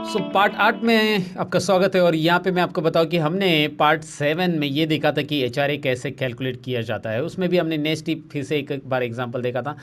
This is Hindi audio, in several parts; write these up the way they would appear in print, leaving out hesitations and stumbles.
पार्ट 8 में आपका स्वागत है और यहाँ पे मैं आपको बताऊँ कि हमने पार्ट 7 में ये देखा था कि एचआरए कैसे कैलकुलेट किया जाता है। उसमें भी हमने नेक्स्ट फिर से एक बार एग्जांपल देखा था।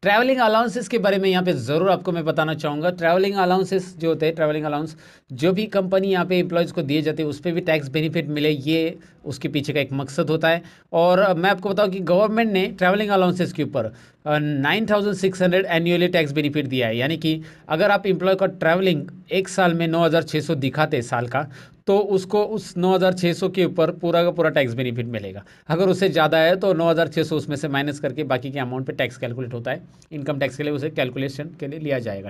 ट्रैवलिंग अलाउंसेस के बारे में यहाँ पे ज़रूर आपको मैं बताना चाहूँगा। ट्रैवलिंग अलाउंसेस जो होते हैं, ट्रैवलिंग अलाउंस जो भी कंपनी यहाँ पे एम्प्लॉयज़ को दिए जाते हैं उस पर भी टैक्स बेनिफिट मिले, ये उसके पीछे का एक मकसद होता है। और मैं आपको बताऊँ कि गवर्नमेंट ने ट्रैवलिंग अलाउंसेस के ऊपर 9,600 एनुअली टैक्स बेनिफिट दिया है। यानी कि अगर आप एम्प्लॉय का ट्रैवलिंग एक साल में 9,600 दिखाते साल का, तो उसको उस 9,600 के ऊपर पूरा का पूरा टैक्स बेनिफिट मिलेगा। अगर उससे ज़्यादा है तो 9,600 उसमें से माइनस करके बाकी के अमाउंट पे टैक्स कैलकुलेट होता है। इनकम टैक्स के लिए उसे कैलकुलेशन के लिए लिया जाएगा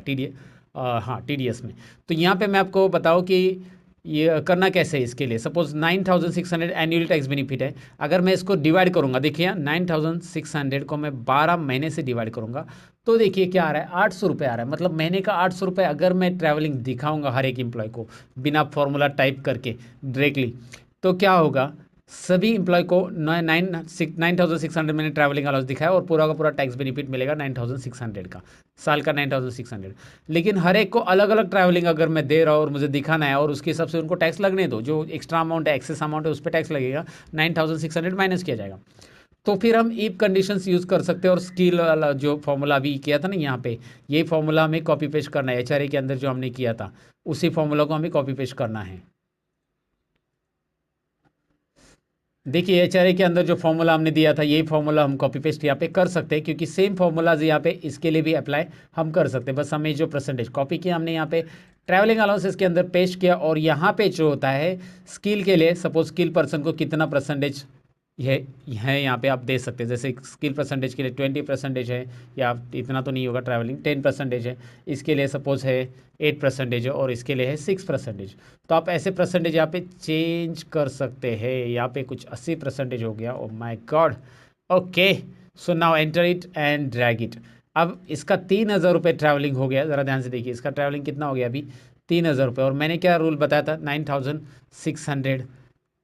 टीडीएस में। तो यहाँ पे मैं आपको बताऊँ कि ये करना कैसे है। इसके लिए सपोज 9,600 एनुअल टैक्स बेनिफिट है। अगर मैं इसको डिवाइड करूंगा, देखिए 9,600 को मैं 12 महीने से डिवाइड करूंगा तो देखिए क्या आ रहा है, 800 रुपये आ रहा है। मतलब महीने का 800 रुपये अगर मैं ट्रैवलिंग दिखाऊंगा हर एक एम्प्लॉय को बिना फॉर्मूला टाइप करके डायरेक्टली, तो क्या होगा, सभी इंप्लॉय को 9,600 मैंने ट्रैवलिंग अलाउंस दिखाया और पूरा का पूरा टैक्स बेनिफिट मिलेगा 9,600 का, साल का 9,600। लेकिन हर एक को अलग अलग ट्रैवलिंग अगर मैं दे रहा हूँ और मुझे दिखाना है और उसके हिसाब से उनको टैक्स लगने दो, जो एक्स्ट्रा अमाउंट है, एक्सेस अमाउंट है, उस पर टैक्स लगेगा, 9,600 माइनस किया जाएगा। तो फिर हम इफ कंडीशंस यूज़ कर सकते हैं और स्किल वाला जो फॉर्मूला अभी किया था ना यहाँ पे, ये फॉर्मूला हमें कॉपी पेस्ट करना है। एचआरए के अंदर जो हमने किया था उसी फॉर्मूला को हमें कॉपी पेस्ट करना है। देखिए एचआरए के अंदर जो फॉर्मूला हमने दिया था, यही फॉर्मूला हम कॉपी पेस्ट यहाँ पे कर सकते हैं, क्योंकि सेम फॉर्मूलाज यहाँ पे इसके लिए भी अप्लाई हम कर सकते हैं। बस हमें जो परसेंटेज कॉपी किया हमने यहाँ पे ट्रैवलिंग अलाउंसेस के अंदर पेस्ट किया, और यहाँ पे जो होता है स्किल के लिए, सपोज स्किल पर्सन को कितना परसेंटेज ये है यहाँ पे आप दे सकते हैं। जैसे स्किल परसेंटेज के लिए 20% है, या इतना तो नहीं होगा, ट्रैवलिंग 10% है, इसके लिए सपोज है 8% है, और इसके लिए है 6%। तो आप ऐसे परसेंटेज यहाँ पे चेंज कर सकते हैं। यहाँ पे कुछ 80% हो गया। Oh my God. Okay, so now enter it and drag it. अब इसका 3,000 रुपये ट्रैवलिंग हो गया। ज़रा ध्यान से देखिए इसका ट्रैवलिंग कितना हो गया अभी, 3,000 रुपये। और मैंने क्या रूल बताया था, 9,600।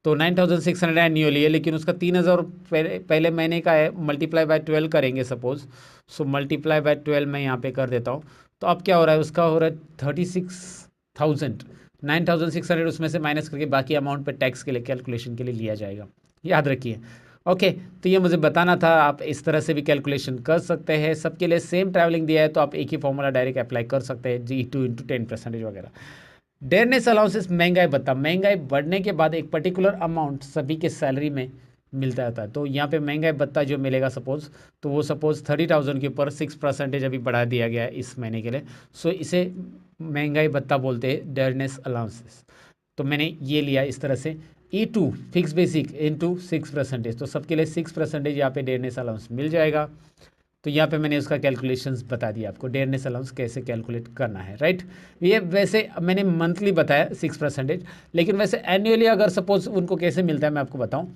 तो 9,600 एन्यूअली है, लेकिन उसका 3,000 पहले महीने का है, मल्टीप्लाई बाय 12 करेंगे सपोज। सो मल्टीप्लाई बाय 12 मैं यहाँ पे कर देता हूँ। तो अब क्या हो रहा है, उसका हो रहा है 36,000। 9,600 उसमें से माइनस करके बाकी अमाउंट पे टैक्स के लिए कैलकुलेशन के लिए लिया जाएगा, याद रखिए। ओके, तो ये मुझे बताना था। आप इस तरह से भी कैलकुलेशन कर सकते हैं। सबके लिए सेम ट्रैवलिंग दिया है तो आप एक ही फॉर्मूला डायरेक्ट अप्लाई कर सकते हैं, G2 इंटू 10% वगैरह। डेयरनेस अलाउंसेस, महंगाई भत्ता। महंगाई बढ़ने के बाद एक पर्टिकुलर अमाउंट सभी के सैलरी में मिलता रहता है। तो यहाँ पे महंगाई भत्ता जो मिलेगा सपोज, तो वो सपोज 30,000 के ऊपर 6% अभी बढ़ा दिया गया है इस महीने के लिए। सो इसे महंगाई भत्ता बोलते हैं, डेयरनेस अलाउंसेस। तो मैंने ये लिया इस तरह से, E2 फिक्स बेसिक इंटू 6%। तो सबके लिए 6% यहाँ पे डेयरनेस अलाउंस मिल जाएगा। तो यहाँ पे मैंने उसका कैलकुलेशंस बता दिया आपको, डेयरनेस अलाउंस कैसे कैलकुलेट करना है, राइट। ये वैसे मैंने मंथली बताया 6%, लेकिन वैसे एनुअली अगर सपोज उनको कैसे मिलता है मैं आपको बताऊँ।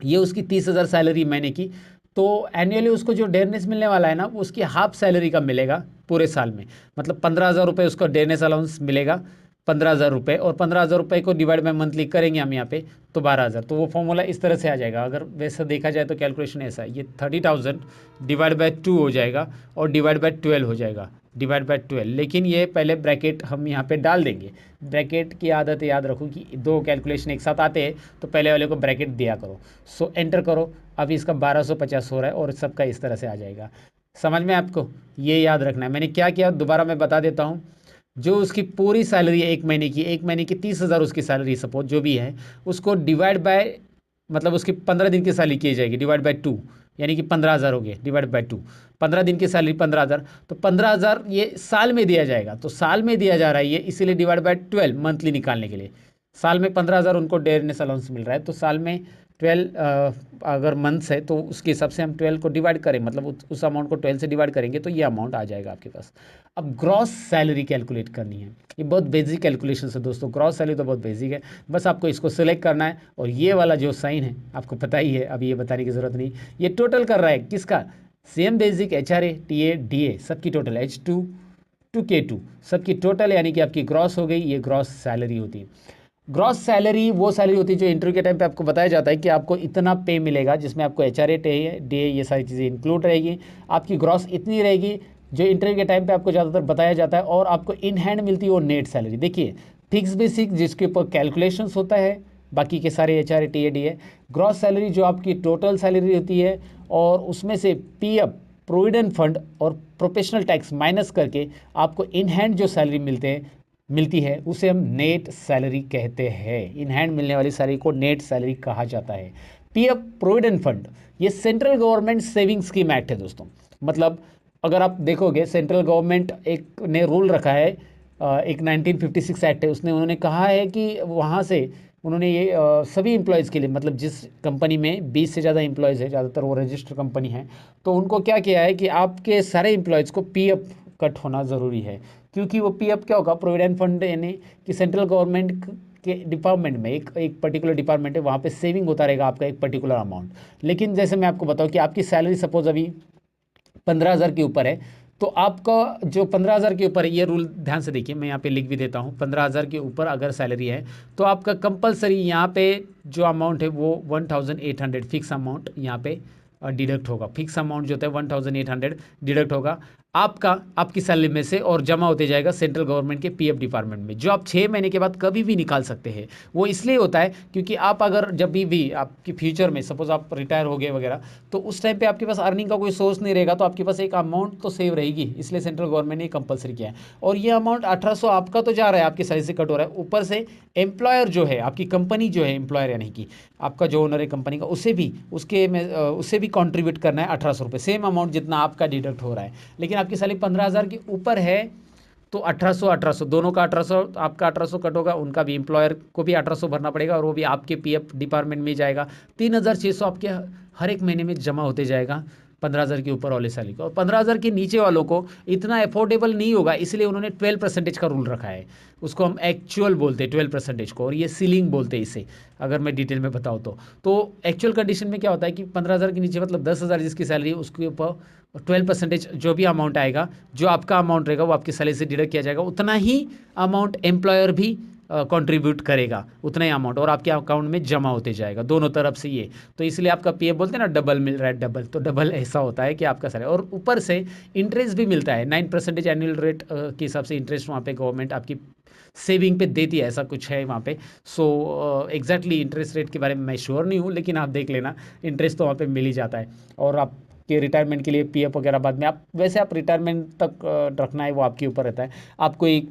ये उसकी 30,000 सैलरी महीने की, तो एनुअली उसको जो डेयरनेस मिलने वाला है ना, वो उसकी हाफ सैलरी का मिलेगा पूरे साल में। मतलब 15,000 रुपये उसका डेयरनेस अलाउंस मिलेगा, 15,000 रुपये। और 15,000 रुपये को डिवाइड बाय मंथली करेंगे हम यहाँ पे, तो 12,000। तो वो फॉर्मूला इस तरह से आ जाएगा। अगर वैसा देखा जाए तो कैलकुलेशन ऐसा है, ये 30,000 डिवाइड बाय 2 हो जाएगा और डिवाइड बाय 12 हो जाएगा, डिवाइड बाय 12। लेकिन ये पहले ब्रैकेट हम यहाँ पे डाल देंगे। ब्रैकेट की आदत याद रखो कि दो कैलकुलेशन एक साथ आते हैं तो पहले वाले को ब्रैकेट दिया करो। सो एंटर करो। अभी इसका 1250 हो रहा है और सबका इस तरह से आ जाएगा। समझ में आपको, ये याद रखना है। मैंने क्या किया दोबारा मैं बता देता हूँ। जो उसकी पूरी सैलरी है एक महीने की 30,000 उसकी सैलरी सपोज जो भी है, उसको डिवाइड बाय, मतलब उसकी 15 दिन की सैलरी की जाएगी, डिवाइड बाय 2, यानी कि 15,000 हो गए, डिवाइड बाय 2। 15 दिन की सैलरी 15,000, तो 15,000 ये साल में दिया जाएगा। तो साल में दिया जा रहा है ये, इसीलिए डिवाइड बाय 12 मंथली निकालने के लिए। साल में 15,000 उनको डेयरनेस अलाउंस मिल रहा है, तो साल में 12 अगर मंथ्स है तो उसके हिसाब से हम 12 को डिवाइड करें, मतलब उस अमाउंट को 12 से डिवाइड करेंगे तो ये अमाउंट आ जाएगा आपके पास। अब ग्रॉस सैलरी कैलकुलेट करनी है। ये बहुत बेसिक कैलकुलेशन है दोस्तों, ग्रॉस सैलरी तो बहुत बेसिक है। बस आपको इसको सिलेक्ट करना है, और ये वाला जो साइन है आपको पता ही है, अभी ये बताने की ज़रूरत नहीं। ये टोटल कर रहा है किसका, same basic, HRA, TA, DA, सबकी टोटल, H2 टू K2 सबकी टोटल, यानी कि आपकी ग्रॉस हो गई। ये ग्रॉस सैलरी होती है। ग्रॉस सैलरी वो सैलरी होती है जो इंटरव्यू के टाइम पे आपको बताया जाता है कि आपको इतना पे मिलेगा, जिसमें आपको HRA, DA ये सारी चीज़ें इंक्लूड रहेगी। आपकी ग्रॉस इतनी रहेगी, जो इंटरव्यू के टाइम पे आपको ज़्यादातर बताया जाता है, और आपको इन हैंड मिलती है वो नेट सैलरी। देखिए, फिक्स बेसिक जिसके ऊपर कैलकुलेशंस होता है, बाकी के सारे H R T A D है। ग्रॉस सैलरी जो आपकी टोटल सैलरी होती है, और उसमें से पी एफ, प्रोविडेंट फंड और प्रोफेशनल टैक्स माइनस करके आपको इन हैंड जो सैलरी मिलती है उसे हम नेट सैलरी कहते हैं। इन हैंड मिलने वाली सैलरी को नेट सैलरी कहा जाता है। पीएफ, प्रोविडेंट फंड, ये central government saving scheme act है दोस्तों। मतलब अगर आप देखोगे, सेंट्रल गवर्नमेंट एक ने रूल रखा है, एक 1956 एक्ट है, उसने उन्होंने कहा है कि वहाँ से उन्होंने ये सभी एम्प्लॉयज़ के लिए, मतलब जिस कंपनी में 20 से ज़्यादा एम्प्लॉयज़ है, ज़्यादातर वो रजिस्टर्ड कंपनी है, तो उनको क्या किया है कि आपके सारे एम्प्लॉयज़ को पीएफ कट होना ज़रूरी है। क्योंकि वो पीएफ क्या होगा, प्रोविडेंट फंड, यानी कि सेंट्रल गवर्नमेंट के डिपार्टमेंट में एक पर्टिकुलर डिपार्टमेंट है, वहाँ पे सेविंग होता रहेगा आपका एक पर्टिकुलर अमाउंट। लेकिन जैसे मैं आपको बताऊँ कि आपकी सैलरी सपोज अभी 15,000 के ऊपर है, तो आपका जो 15,000 के ऊपर है, ये रूल ध्यान से देखिए, मैं यहाँ पे लिख भी देता हूँ। 15,000 के ऊपर अगर सैलरी है तो आपका कंपलसरी यहाँ पे जो अमाउंट है वो 1,800 फिक्स अमाउंट यहाँ पे डिडक्ट होगा। फिक्स अमाउंट जो होता है 1,800 डिडक्ट होगा आपकी सैलरी में से, और जमा होते जाएगा सेंट्रल गवर्नमेंट के पीएफ डिपार्टमेंट में, जो आप 6 महीने के बाद कभी भी निकाल सकते हैं। वो इसलिए होता है क्योंकि आप अगर जब भी आपकी फ्यूचर में सपोज आप रिटायर हो गए वगैरह, तो उस टाइम पे आपके पास अर्निंग का कोई सोर्स नहीं रहेगा, तो आपके पास एक अमाउंट तो सेव रहेगी, इसलिए सेंट्रल गवर्नमेंट ने कंपलसरी किया है। और ये अमाउंट 1,800 आपका तो जा रहा है, आपकी सैलरी से कट हो रहा है, ऊपर से एम्प्लॉयर जो है, आपकी कंपनी जो है, एम्प्लॉयर यानी कि आपका जो ओनर है कंपनी का, उसे भी कॉन्ट्रीब्यूट करना है 1,800 रुपये, सेम अमाउंट जितना आपका डिडक्ट हो रहा है। लेकिन आपकी सैलरी 15,000 के ऊपर है तो 1,800 दोनों का 1,800, आपका 1,800 कट होगा, उनका भी, एम्प्लॉयर को भी 1,800 भरना पड़ेगा, और वो भी आपके पीएफ डिपार्टमेंट में जाएगा। 3,600 आपके हर एक महीने में जमा होते जाएगा 15,000 के ऊपर वाले सैलरी को। और 15,000 के नीचे वालों को इतना अफोर्डेबल नहीं होगा, इसलिए उन्होंने 12% का रूल रखा है। उसको हम एक्चुअल बोलते हैं 12% को, और ये सीलिंग बोलते हैं इसे, अगर मैं डिटेल में बताऊँ तो एक्चुअल कंडीशन में क्या होता है कि 15,000 के नीचे, मतलब 10,000 जिसकी सैलरी है, उसके ऊपर 12% जो भी अमाउंट आएगा, जो आपका अमाउंट रहेगा वो आपकी सैलरी से डिडक्ट किया जाएगा। उतना ही अमाउंट एम्प्लॉयर भी कंट्रीब्यूट करेगा, उतना ही अमाउंट, और आपके अकाउंट में जमा होते जाएगा दोनों तरफ से ये। तो इसलिए आपका पीएफ बोलते हैं ना, डबल मिल रहा है, डबल, तो डबल ऐसा होता है कि आपका सैलरी, और ऊपर से इंटरेस्ट भी मिलता है 9% एनुअल रेट के हिसाब से इंटरेस्ट वहाँ पे गवर्नमेंट आपकी सेविंग पे देती है, ऐसा कुछ है वहाँ पे। सो एग्जैक्टली इंटरेस्ट रेट के बारे में मैं श्योर नहीं हूँ, लेकिन आप देख लेना, इंटरेस्ट तो वहाँ पे मिल ही जाता है। और आप के रिटायरमेंट के लिए पीएफ वगैरह बाद में, आप रिटायरमेंट तक रखना है वो आपके ऊपर रहता है। आपको एक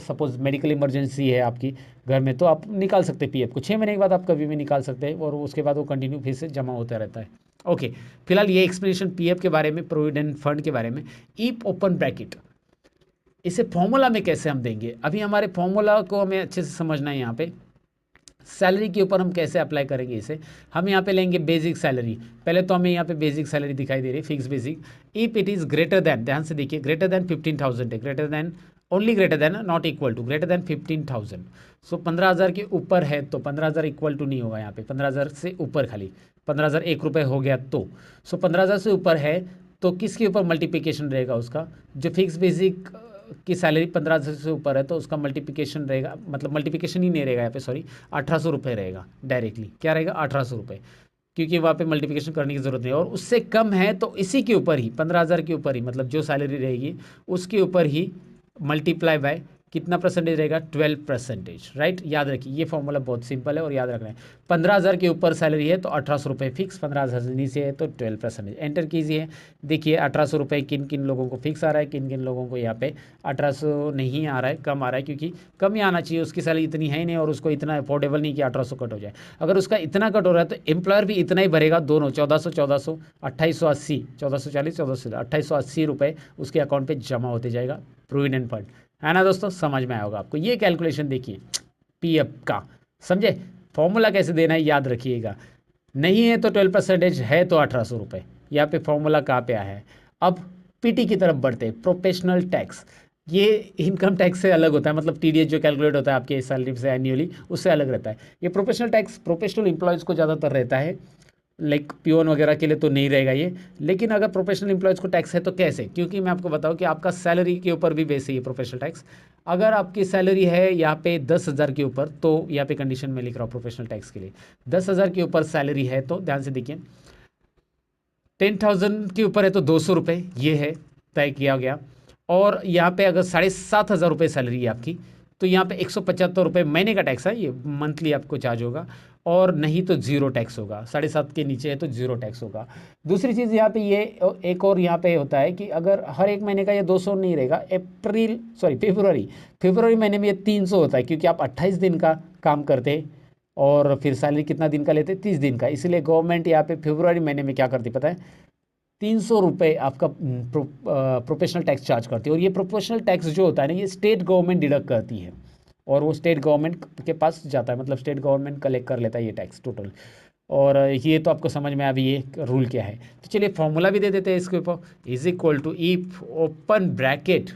सपोज मेडिकल इमरजेंसी है आपकी घर में, तो आप निकाल सकते हैं पीएफ को, 6 महीने के बाद आप कभी भी निकाल सकते हैं, और उसके बाद वो कंटिन्यू फिर से जमा होता रहता है। ओके, फिलहाल ये एक्सप्लेनेशन पीएफ के बारे में, प्रोविडेंट फंड के बारे में। ईप ओपन ब्रैकेट, इसे फॉर्मूला में कैसे हम देंगे, अभी हमारे फॉर्मूला को हमें अच्छे से समझना है। यहाँ पे सैलरी के ऊपर हम कैसे अप्लाई करेंगे इसे, हम यहाँ पे लेंगे बेसिक सैलरी। पहले तो हमें यहाँ पे बेसिक सैलरी दिखाई दे रही है, fix basic. If it is greater than, ध्यान से देखिए, ग्रेटर दैन 15,000 है, greater than, only greater than, not equal to, greater than 15,000। So 15,000 के ऊपर है तो 15,000 इक्वल टू नहीं होगा यहाँ पे, 15,000 से ऊपर खाली, 15,000 1 रुपये हो गया तो। सो 15,000 से ऊपर है तो किसके ऊपर मल्टीप्लिकेशन रहेगा उसका, जो फिक्स बेसिक की सैलरी 15,000 से ऊपर है तो उसका मल्टीप्लिकेशन रहेगा, मतलब मल्टीप्लिकेशन ही नहीं रहेगा यहाँ पे, सॉरी, 1,800 रुपये रहेगा डायरेक्टली। क्या रहेगा, 1,800 रुपये, क्योंकि वहाँ पे मल्टीप्लिकेशन करने की ज़रूरत नहीं। और उससे कम है तो इसी के ऊपर ही, 15,000 के ऊपर ही, मतलब जो सैलरी रहेगी उसके ऊपर ही मल्टीप्लाई बाय कितना परसेंटेज रहेगा, 12%, राइट। याद रखिए, ये फॉर्मूला बहुत सिंपल है और याद रखना है। 15,000 के ऊपर सैलरी है तो 1,800 रुपये फिक्स, 15,000 से नीचे है तो 12%। एंटर कीजिए, देखिए 1,800 रुपये किन किन लोगों को फिक्स आ रहा है, किन किन लोगों को यहाँ पे 1,800 नहीं आ रहा है, कम आ रहा है, क्योंकि कम ही आना चाहिए, उसकी सैलरी इतनी है ही नहीं और उसको इतना अफोर्डेबल नहीं कि 1,800 कट हो जाए। अगर उसका इतना कट हो रहा है तो एम्प्लॉयर भी इतना ही भरेगा, दोनों 1,400 1,400, 2,880, 1,440 1,480, 2,880 रुपये उसके अकाउंट पर जमा होते जाएगा, प्रोविडेंट फंड, है ना दोस्तों। समझ में आया होगा आपको। ये कैलकुलेशन देखिए पीएफ का, समझे। फॉर्मूला कैसे देना है याद रखिएगा, नहीं है तो 12%, है तो 1,800 रुपये। यहाँ पे फॉर्मूला कहाँ पे आया है। अब पीटी की तरफ बढ़ते हैं, प्रोफेशनल टैक्स। ये इनकम टैक्स से अलग होता है, मतलब टीडीएस जो कैलकुलेट होता है आपके सैलरी से एन्युअली, उससे अलग रहता है। ये प्रोफेशनल टैक्स प्रोफेशनल एम्प्लॉयज़ को ज़्यादातर रहता है, लाइक पियोन वगैरह के लिए तो नहीं रहेगा ये। लेकिन अगर प्रोफेशनल एम्प्लॉयज़ को टैक्स है तो कैसे, क्योंकि मैं आपको बताऊं कि आपका सैलरी के ऊपर भी बेस है ये प्रोफेशनल टैक्स। अगर आपकी सैलरी है यहाँ पे 10,000 के ऊपर, तो यहाँ पे कंडीशन में लिख रहा हूँ प्रोफेशनल टैक्स के लिए, 10,000 के ऊपर सैलरी है तो ध्यान से देखिए, 10,000 के ऊपर है तो 200 रुपये ये है, तय किया गया। और यहाँ पे अगर 7,500 रुपये सैलरी है आपकी, तो यहाँ पे 175 रुपये महीने का टैक्स है, ये मंथली आपको चार्ज होगा, और नहीं तो जीरो टैक्स होगा। 7.5 के नीचे है तो जीरो टैक्स होगा। दूसरी चीज़ यहाँ पे ये एक और यहाँ पे होता है कि अगर हर एक महीने का ये 200 नहीं रहेगा, फरवरी महीने में ये 300 होता है, क्योंकि आप 28 दिन का काम करते हैं और फिर सैलरी कितना दिन का लेते हैं, 30 दिन का। इसलिए गवर्नमेंट यहाँ पे फरवरी महीने में क्या करती पता है, 300 रुपये आपका प्रोफेशनल टैक्स चार्ज करती है। और ये प्रोफेशनल टैक्स जो होता है ना, ये स्टेट गवर्नमेंट डिडक्ट करती है और वो स्टेट गवर्नमेंट के पास जाता है, मतलब स्टेट गवर्नमेंट कलेक्ट कर लेता है ये टैक्स टोटल। और ये तो आपको समझ में अभी ये रूल क्या है। तो चलिए फॉर्मूला भी दे देते हैं इसके ऊपर। Is equal to if open bracket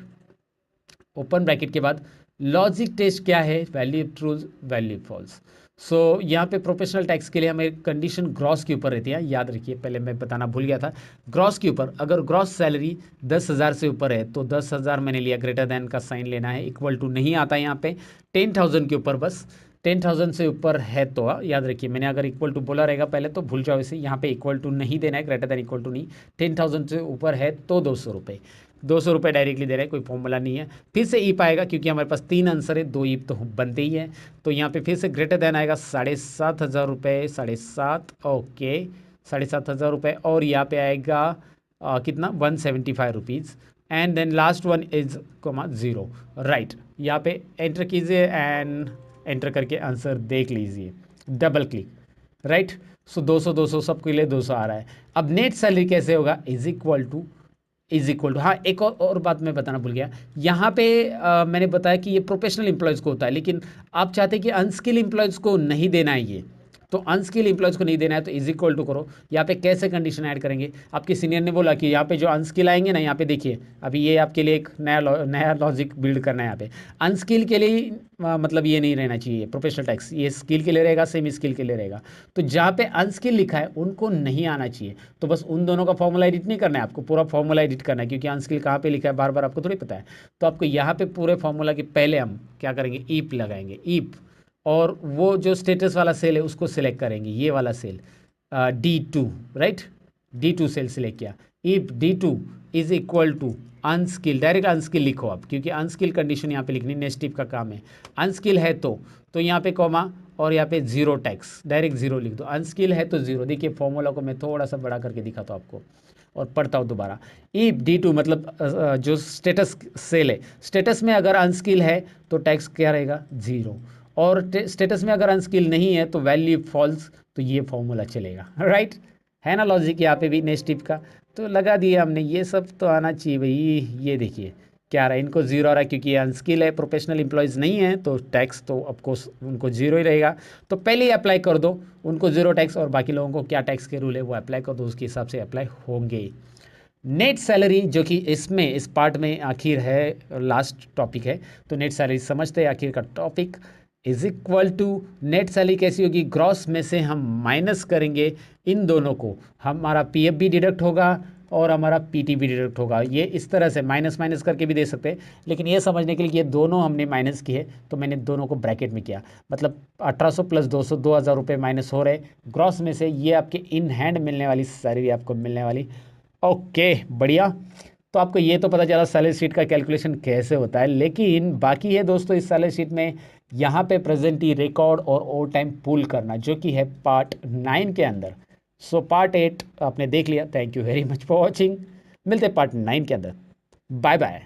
के बाद लॉजिक टेस्ट क्या है, value true value false. So यहाँ पे प्रोफेशनल टैक्स के लिए हमें कंडीशन ग्रॉस के ऊपर रहती है, याद रखिए, पहले मैं बताना भूल गया था। ग्रॉस के ऊपर अगर ग्रॉस सैलरी 10,000 से ऊपर है तो 10,000 मैंने लिया, ग्रेटर देन का साइन लेना है, इक्वल टू नहीं आता है यहाँ पे। 10,000 के ऊपर बस 10,000 से ऊपर है तो याद रखिए, मैंने अगर इक्वल टू बोला रहेगा पहले तो भूल जाओ इसे, यहाँ पे इक्वल टू नहीं देना है, ग्रेटर देन इक्वल टू नहीं। 10,000 से ऊपर है तो 200 रुपये, 200 रुपये डायरेक्टली दे रहे हैं, कोई फॉर्मूला नहीं है। फिर से ईप आएगा, क्योंकि हमारे पास 3 आंसर है, 2 ईप तो बनते ही है। तो यहाँ पे फिर से ग्रेटर देन आएगा 7,500 रुपये, 7,500, ओके 7,500 रुपये। और यहाँ पे आएगा कितना, 175 rupees. And then last one is comma 0, right. यहाँ पे एंटर कीजिए एंड एंटर करके आंसर देख लीजिए, डबल क्लिक, राइट। सो 200 सबके लिए 200 आ रहा है। अब नेट सैलरी कैसे होगा, इज इक्वल टू हाँ, एक और बात मैं बताना भूल गया। यहाँ पे मैंने बताया कि ये प्रोफेशनल एम्प्लॉयज़ को होता है, लेकिन आप चाहते हैं कि अनस्किल एम्प्लॉयज़ को नहीं देना है ये, तो अनस्किल एम्प्लॉयज़ को नहीं देना है तो इज इक्वल टू करो। यहाँ पे कैसे कंडीशन ऐड करेंगे, आपके सीनियर ने बोला कि यहाँ पे जो अनस्किल आएंगे ना, यहाँ पे देखिए अभी ये आपके लिए एक नया लॉजिक बिल्ड करना है। यहाँ पे अनस्किल के लिए मतलब ये नहीं रहना चाहिए प्रोफेशनल टैक्स, ये स्किल के लिए रहेगा, सेमी स्किल के लिए रहेगा। तो जहाँ पे अनस्किल लिखा है उनको नहीं आना चाहिए, तो बस उन दोनों का फॉर्मूला एडिट नहीं करना है, आपको पूरा फॉर्मूला एडिट करना है, क्योंकि अनस्किल कहाँ पे लिखा है बार बार आपको थोड़ी पता है। तो आपको यहाँ पे पूरे फॉर्मूला के पहले हम क्या करेंगे, ईप लगाएंगे, ईप, और वो जो स्टेटस वाला सेल है उसको सिलेक्ट करेंगे, ये वाला cell D2, right, D2 cell select किया। If D2 is equal to unskilled, direct unskilled लिखो आप, क्योंकि अनस्किल कंडीशन यहाँ पे लिखनी नेस्टिव का काम है। अनस्किल है तो यहाँ पे कॉमा और यहाँ पे 0 टैक्स, डायरेक्ट 0 लिख दो। अनस्किल है तो 0। देखिए फॉर्मूला को मैं थोड़ा सा बड़ा करके दिखाता हूँ आपको और पढ़ता हूँ दोबारा। इफ D2 मतलब जो स्टेटस सेल है, स्टेटस में अगर अनस्किल है तो टैक्स क्या रहेगा, 0, और स्टेटस में अगर अनस्किल नहीं है तो वैल्यू फॉल्स, तो ये फॉर्मूला चलेगा, राइट। है ना लॉजिक यहाँ पे भी नेस्टिव का, तो लगा दिया हमने। ये सब तो आना चाहिए भाई। ये देखिए क्या आ रहा है, इनको 0 आ रहा है क्योंकि ये अनस्किल है, प्रोफेशनल एम्प्लॉयज़ नहीं है, तो टैक्स तो ऑफकोर्स उनको 0 ही रहेगा। तो पहले ही अप्लाई कर दो उनको 0 टैक्स, और बाकी लोगों को क्या टैक्स के रूल है वो अप्लाई कर दो, उसके हिसाब से अप्लाई होंगे। नेट सैलरी जो कि इसमें इस पार्ट में आखिर है, लास्ट टॉपिक है, तो नेट सैलरी समझते हैं आखिर का topic. Is equal to net salary कैसी होगी, ग्रॉस में से हम माइनस करेंगे इन दोनों को, हमारा पीएफ भी डिडक्ट होगा और हमारा पीटी भी डिडक्ट होगा। ये इस तरह से माइनस माइनस करके भी दे सकते हैं, लेकिन ये समझने के लिए कि ये दोनों हमने माइनस किए तो मैंने दोनों को ब्रैकेट में किया, मतलब 1800 प्लस 200, 2,000 रुपये माइनस हो रहे ग्रॉस में से। ये आपके इन हैंड मिलने वाली सैलरी आपको मिलने वाली। ओके बढ़िया। तो आपको ये तो पता चला सैलरी शीट का कैलकुलेशन कैसे होता है, लेकिन बाकी है दोस्तों इस सैलरी शीट में यहाँ पे प्रेजेंटी, रिकॉर्ड और ओवर टाइम पूल करना, जो कि है पार्ट 9 के अंदर। सो पार्ट 8 आपने देख लिया, thank you very much for watching. मिलते हैं पार्ट 9 के अंदर, बाय बाय।